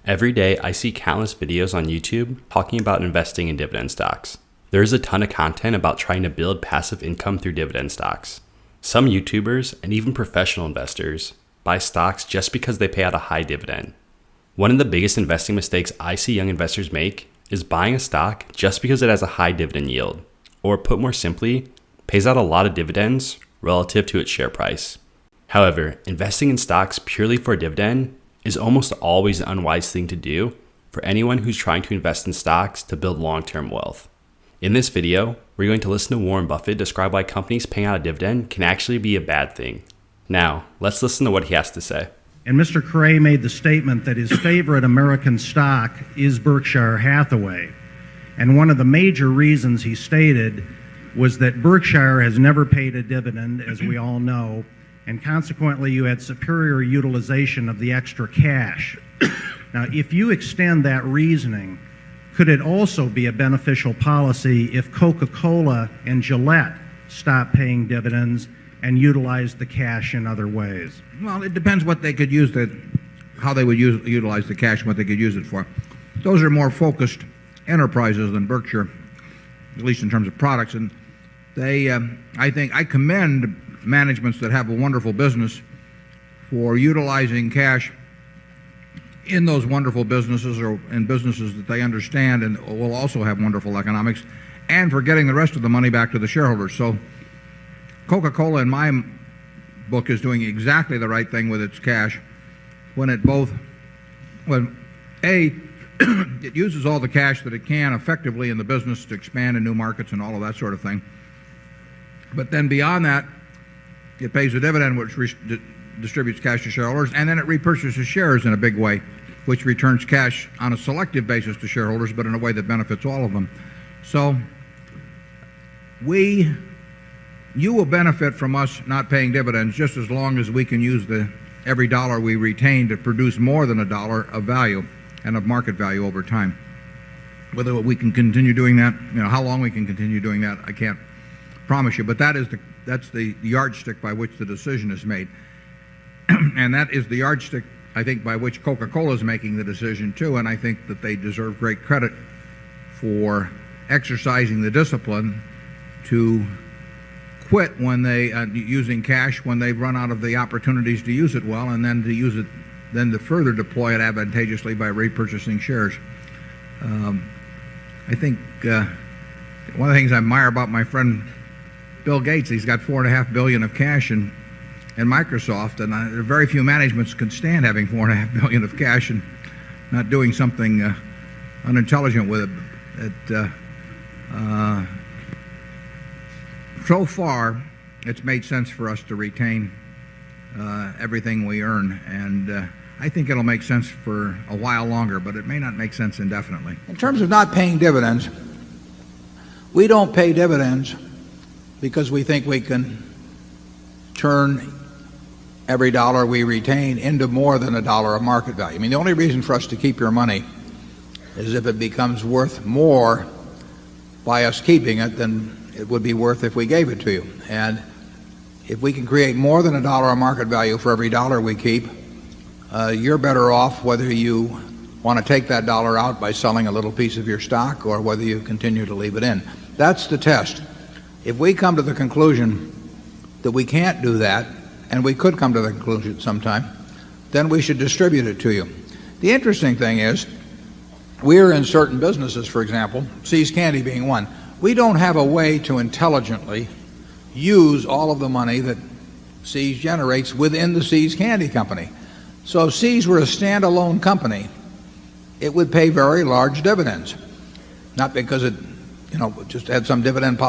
Every day, I see countless videos on YouTube talking about investing in dividend stocks. There is a ton of content about trying to build passive income through dividend stocks. Some YouTubers and even professional investors buy stocks just because they pay out a high dividend. One of the biggest investing mistakes I see young investors make is buying a stock just because it has a high dividend yield, or put more simply, pays out a lot of dividends relative to its share price. However, investing in stocks purely for a dividend is almost always an unwise thing to do for anyone who's trying to invest in stocks to build long-term wealth. In this video, we're going to listen to Warren Buffett describe why companies paying out a dividend can actually be a bad thing. Now, let's listen to what he has to say. And Mr. Cray made the statement that his favorite American stock is Berkshire Hathaway. And one of the major reasons he stated was that Berkshire has never paid a dividend, as we all know, and consequently you had superior utilization of the extra cash. Now, if you extend that reasoning, could it also be a beneficial policy if Coca-Cola and Gillette stopped paying dividends and utilized the cash in other ways? Well, it depends what they could use how they would utilize the cash and what they could use it for. Those are more focused enterprises than Berkshire, at least in terms of products. And they, I commend managements that have a wonderful business for utilizing cash in those wonderful businesses or in businesses that they understand and will also have wonderful economics, and for getting the rest of the money back to the shareholders. So Coca-Cola, in my book, is doing exactly the right thing with its cash when it it uses all the cash that it can effectively in the business to expand in new markets and all of that sort of thing. But then beyond that, it pays a dividend which distributes cash to shareholders, and then it repurchases shares in a big way, which returns cash on a selective basis to shareholders, but in a way that benefits all of them. So you will benefit from us not paying dividends just as long as we can use every dollar we retain to produce more than a dollar of value and of market value over time. Whether we can continue doing that, how long we can continue doing that, I can't promise you, but that's the yardstick by which the decision is made. And that is the yardstick, I think, by which Coca-Cola is making the decision too, and I think that they deserve great credit for exercising the discipline to quit when using cash when they've run out of the opportunities to use it well, and then to further deploy it advantageously by repurchasing shares. I think one of the things I admire about my friend Bill Gates, he's got $4.5 billion of cash in Microsoft, and there are very few managements can stand having $4.5 billion of cash and not doing something unintelligent with it. So far, it's made sense for us to retain everything we earn, and I think it'll make sense for a while longer, but it may not make sense indefinitely. In terms of not paying dividends, we don't pay dividends because we think we can turn every dollar we retain into more than a dollar of market value. I mean, the only reason for us to keep your money is if it becomes worth more by us keeping it than it would be worth if we gave it to you. And if we can create more than a dollar of market value for every dollar we keep, you're better off whether you want to take that dollar out by selling a little piece of your stock or whether you continue to leave it in. That's the test. If we come to the conclusion that we can't do that, and we could come to the conclusion sometime, then we should distribute it to you. The interesting thing is, we're in certain businesses, for example, See's Candy being one. We don't have a way to intelligently use all of the money that See's generates within the See's Candy Company. So if See's were a standalone company, it would pay very large dividends. Not because it just had some dividend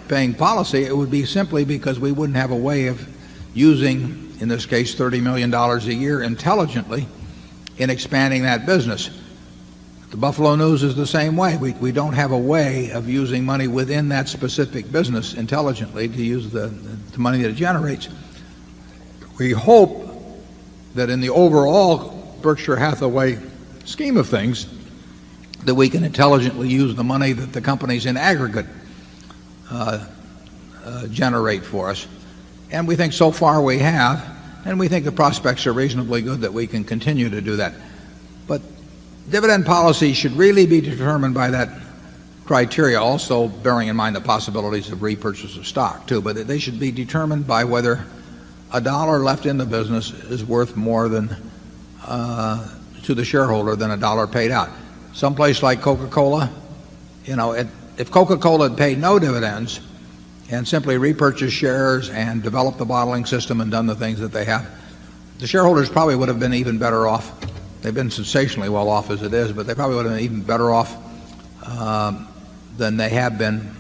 paying policy. It would be simply because we wouldn't have a way of using, in this case, $30 million a year intelligently in expanding that business. The Buffalo News is the same way. We don't have a way of using money within that specific business intelligently to use the money that it generates. We hope that in the overall Berkshire Hathaway scheme of things, that we can intelligently use the money that the companies in aggregate generate for us. And we think so far we have, and we think the prospects are reasonably good that we can continue to do that. But dividend policy should really be determined by that criteria, also bearing in mind the possibilities of repurchase of stock too, but they should be determined by whether a dollar left in the business is worth more than to the shareholder than a dollar paid out. Someplace like Coca-Cola, if Coca-Cola had paid no dividends and simply repurchased shares and developed the bottling system and done the things that they have, the shareholders probably would have been even better off. They've been sensationally well off as it is, but they probably would have been even better off than they have been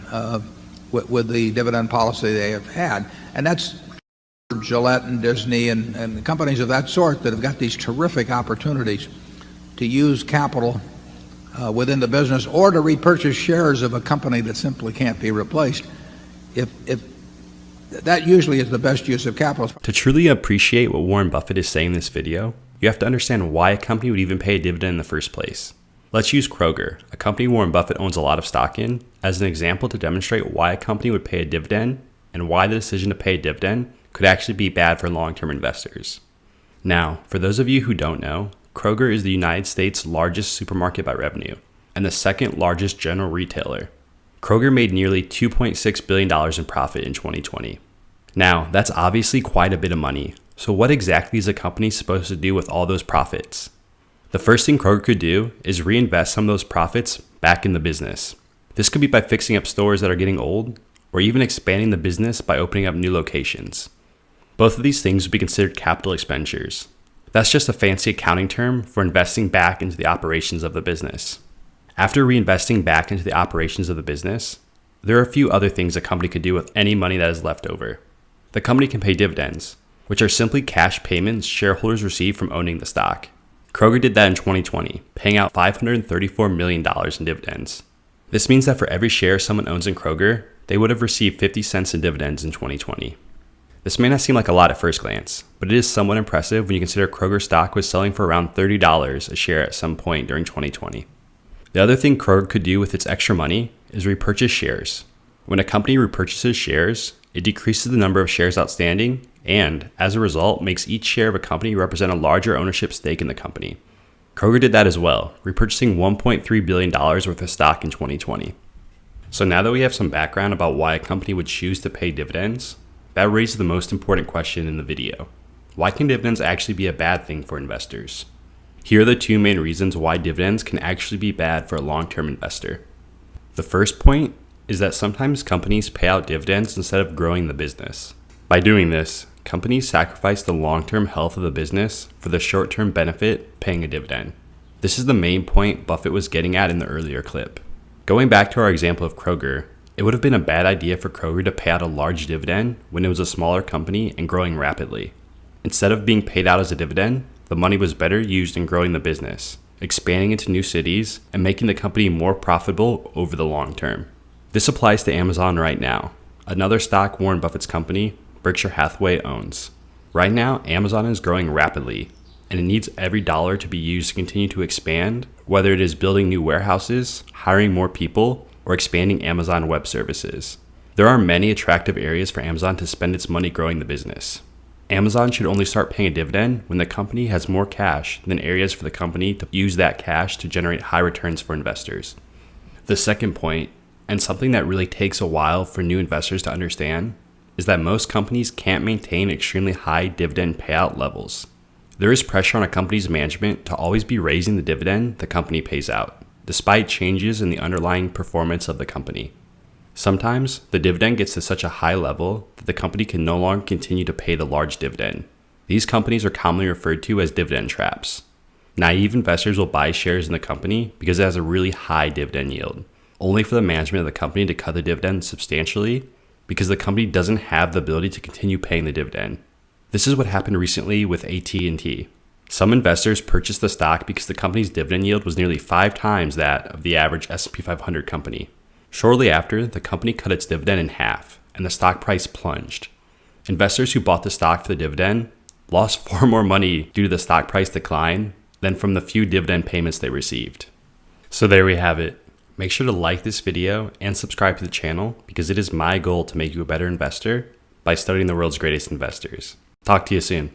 with the dividend policy they have had. And that's Gillette and Disney and companies of that sort that have got these terrific opportunities to use capital within the business or to repurchase shares of a company that simply can't be replaced. If that usually is the best use of capital. To truly appreciate what Warren Buffett is saying in this video, you have to understand why a company would even pay a dividend in the first place. Let's use Kroger, a company Warren Buffett owns a lot of stock in, as an example to demonstrate why a company would pay a dividend and why the decision to pay a dividend could actually be bad for long-term investors. Now, for those of you who don't know, Kroger is the United States' largest supermarket by revenue and the second largest general retailer. Kroger made nearly $2.6 billion in profit in 2020. Now, that's obviously quite a bit of money. So what exactly is a company supposed to do with all those profits? The first thing Kroger could do is reinvest some of those profits back in the business. This could be by fixing up stores that are getting old, or even expanding the business by opening up new locations. Both of these things would be considered capital expenditures. That's just a fancy accounting term for investing back into the operations of the business. After reinvesting back into the operations of the business, there are a few other things a company could do with any money that is left over. The company can pay dividends, which are simply cash payments shareholders receive from owning the stock. Kroger did that in 2020, paying out $534 million in dividends. This means that for every share someone owns in Kroger, they would have received 50 cents in dividends in 2020. This may not seem like a lot at first glance, but it is somewhat impressive when you consider Kroger stock was selling for around $30 a share at some point during 2020. The other thing Kroger could do with its extra money is repurchase shares. When a company repurchases shares, it decreases the number of shares outstanding and, as a result, makes each share of a company represent a larger ownership stake in the company. Kroger did that as well, repurchasing $1.3 billion worth of stock in 2020. So now that we have some background about why a company would choose to pay dividends, that raises the most important question in the video. Why can dividends actually be a bad thing for investors? Here are the two main reasons why dividends can actually be bad for a long-term investor. The first point is that sometimes companies pay out dividends instead of growing the business. By doing this, companies sacrifice the long-term health of the business for the short-term benefit paying a dividend. This is the main point Buffett was getting at in the earlier clip. Going back to our example of Kroger, it would have been a bad idea for Kroger to pay out a large dividend when it was a smaller company and growing rapidly. Instead of being paid out as a dividend, the money was better used in growing the business, expanding into new cities, and making the company more profitable over the long term. This applies to Amazon right now, another stock Warren Buffett's company, Berkshire Hathaway, owns. Right now, Amazon is growing rapidly, and it needs every dollar to be used to continue to expand, whether it is building new warehouses, hiring more people, or expanding Amazon Web Services. There are many attractive areas for Amazon to spend its money growing the business. Amazon should only start paying a dividend when the company has more cash than areas for the company to use that cash to generate high returns for investors. The second point, and something that really takes a while for new investors to understand, is that most companies can't maintain extremely high dividend payout levels. There is pressure on a company's management to always be raising the dividend the company pays out, despite changes in the underlying performance of the company. Sometimes, the dividend gets to such a high level that the company can no longer continue to pay the large dividend. These companies are commonly referred to as dividend traps. Naive investors will buy shares in the company because it has a really high dividend yield, only for the management of the company to cut the dividend substantially because the company doesn't have the ability to continue paying the dividend. This is what happened recently with AT&T. Some investors purchased the stock because the company's dividend yield was nearly 5 times that of the average S&P 500 company. Shortly after, the company cut its dividend in half, and the stock price plunged. Investors who bought the stock for the dividend lost far more money due to the stock price decline than from the few dividend payments they received. So there we have it. Make sure to like this video and subscribe to the channel because it is my goal to make you a better investor by studying the world's greatest investors. Talk to you soon.